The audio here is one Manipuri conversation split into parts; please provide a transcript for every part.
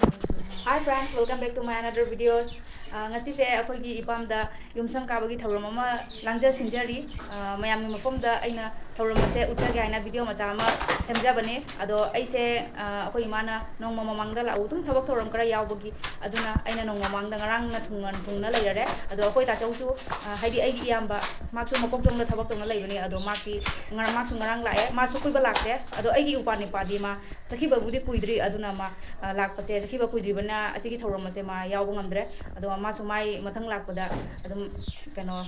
Hi friends, welcome back to my another videos. Ngasi se akhoi gi epam da yumshang kaabagi thoram ama langja sinjari mayam ni mafom da aina thoram ase utja ga aina video macha ama semja bane ado ai se akhoi imana nong mama mangda la utum thabak thoram kara yawbagi aduna aina nong mamang da ngarang na thungna leirare ado akhoi ta chausu haidi ai gi yamba maksu mapok jong da thabak tongna leibani ado maki ngarang maksu ngarang lae ma su kuiba lakte ado ai gi upani padi ma sakhi babudi kuidri aduna ma lakpase sakhi ba kuidri bana asigi thoram ase ma yawba ngamdre ado ma su mai mathang lakpada adum kano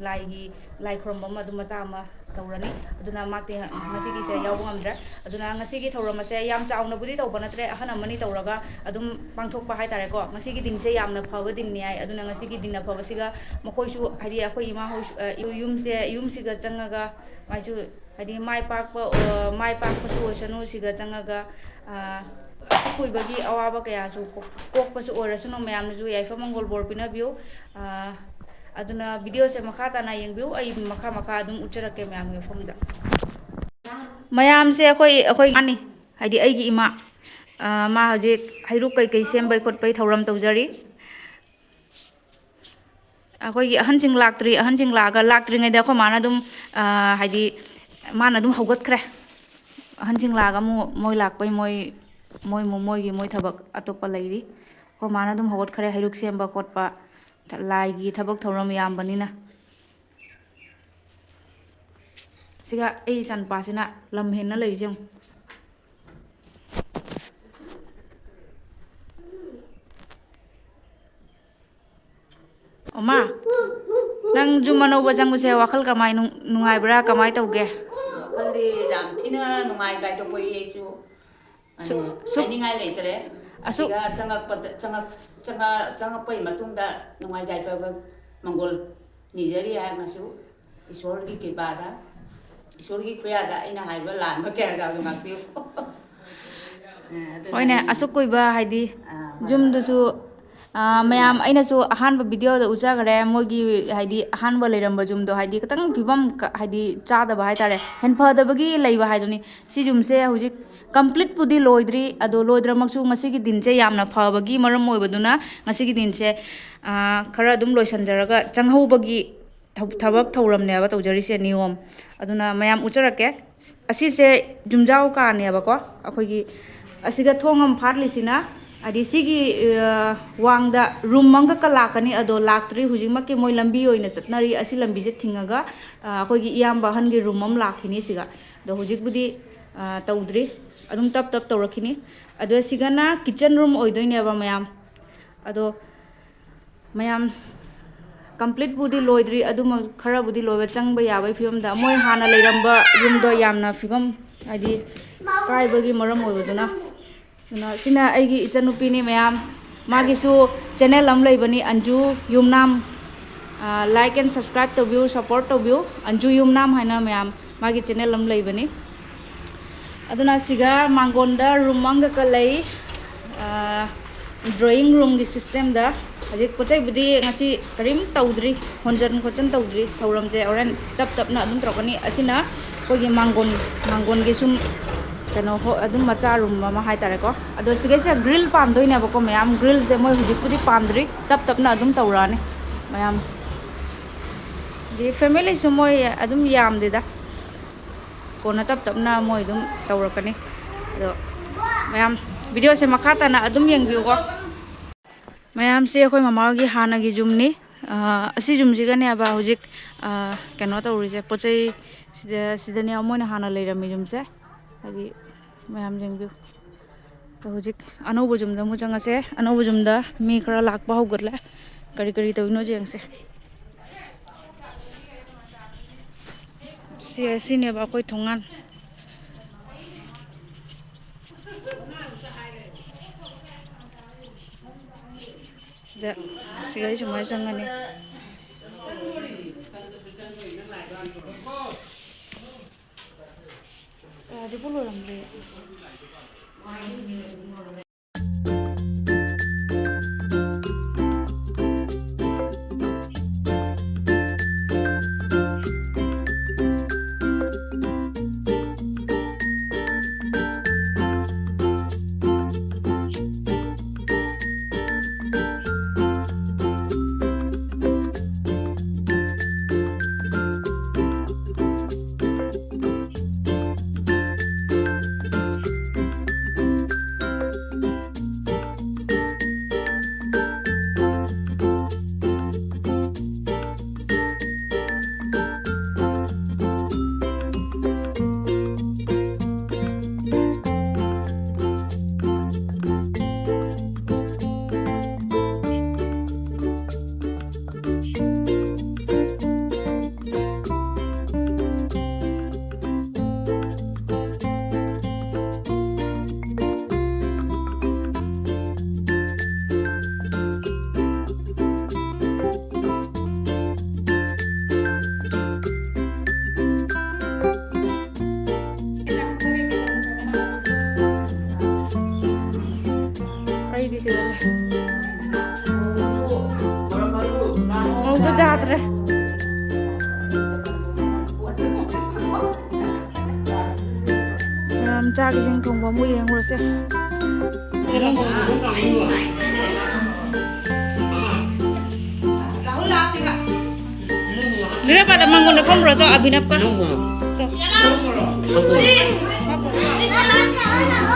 lai khrom bam adum macha ma tawrani aduna makte ngasigi se yawba ngamdre aduna ngasigi thoram ase yam chauna budi tawba natre ahana mani tawraga adum pangthokpa hai tare ko ngasigi din se yamna phaba din ni ai aduna ngasigi din na phaba siga makoi su hadi akhoi ima hoi yumsiga changaga maisu hadi mai pakpa su osanu siga changaga kuibagi awaba kaya su kokpa su orasu no mayam su yaifa mangol bor pinabiu aduna video se makha ta na yengbiu ai makha adum ucharake mayam ngi phomda mayam se akhoi ani hadi aigi ima ma haje hairuk kai sembai khotpai thoram tawjari akhoi gi ahansing laga laktri ngai da kho mana dum hadi mana dum hogat khre ahansing laga moi lakpai moi thabak atopa lairi ko mana dum hogot khare hairuk semba khotpa lai gi thabak thoram yambanina siga ei san pasina lam henna leijeng oma nang jumano bajang se wakal kamai nungai bra kamai tauge wakhaldi ram thina nungai bai to poi yesu ani ngai leitre asiga changak pai matungda nungai jai pa mangol nijeri ha nasu isor gi kibada isor gi khuyada ina haiba lan ba kya ga ngak pi hoine asukoi ba haidi jum dusu mayam aina su ahanba video da uja gare mogi haidi ahanba leiramba jum do haidi katang phibam haidi chada ba haitare hen phada bagi leiba haiduni si jum se hujik complete pudi loidri ado loidra maksu ngasi gi din se yamna phabagi maram moibaduna ngasi gi din se khara dum loisanjaraga changhobagi thabak thoram ne ba tawjari se niyom aduna mayam ujarake asi se jumjau ka ne ba ko akhoi gi asiga thongam phatlisina adi sigi wangda room manga ka lakani ado laktri hujimaki moi lambi oina chatnari asi lambi je thingaga akhoi gi iyamba han gi room am lakhini siga do hujik budi tawdri adum tap tawrakhini ado sigana kitchen room oidoine ba mayam ado mayam complete budi loidri aduma khara budi loiba changba yabai film da moi hana leiramba room do yamna film adi kaibagi maram oibaduna sina aigi ichanupi ni mayam magisu channel am leibani anju yumnam like and subscribe to view support to view anju yumnam haina mayam magi channel am leibani aduna siga mangonda room manga ka lei drawing room gi system da hajik pochai budi ngasi karim tawdri honjan khochan tawdri thoram je oran tap na adum trokani asina kogi mangon gi sum kano ho adum macha room ma hai tare ko ado sigese grill pam doine ba ko mayam grill se moi hujik pudi pamdri tap na adum tawrani mayam di family su moi adum yam de da kona tap na moi adum tawrakani ado mayam video se makhata na adum yengbiu ko mayam se khoi mama gi hana gi jumni asi jum jigane aba hujik kano tawrise pochai sidani amona hana leirami jumse agi mayam jengbiu to hujik anobo jumda mu changase anobo jumda mi khara lakpa hogatla kari tawino jengse sine ba koi thongan da sigai jumai changani di puluh ramle ꯆꯥꯒꯦꯁꯤꯡ ꯊꯣꯡꯕ ꯑꯃꯨꯛ ꯌꯦꯡꯉꯨꯔꯁꯦ. Bila pada manggon depan bro, abinap ka?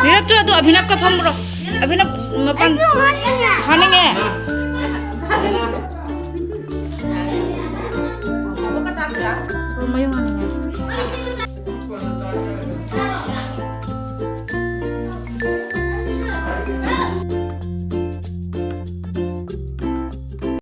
Bila tu abinap ka pam bro? Abinap mapan. Haning eh. Mayung ano?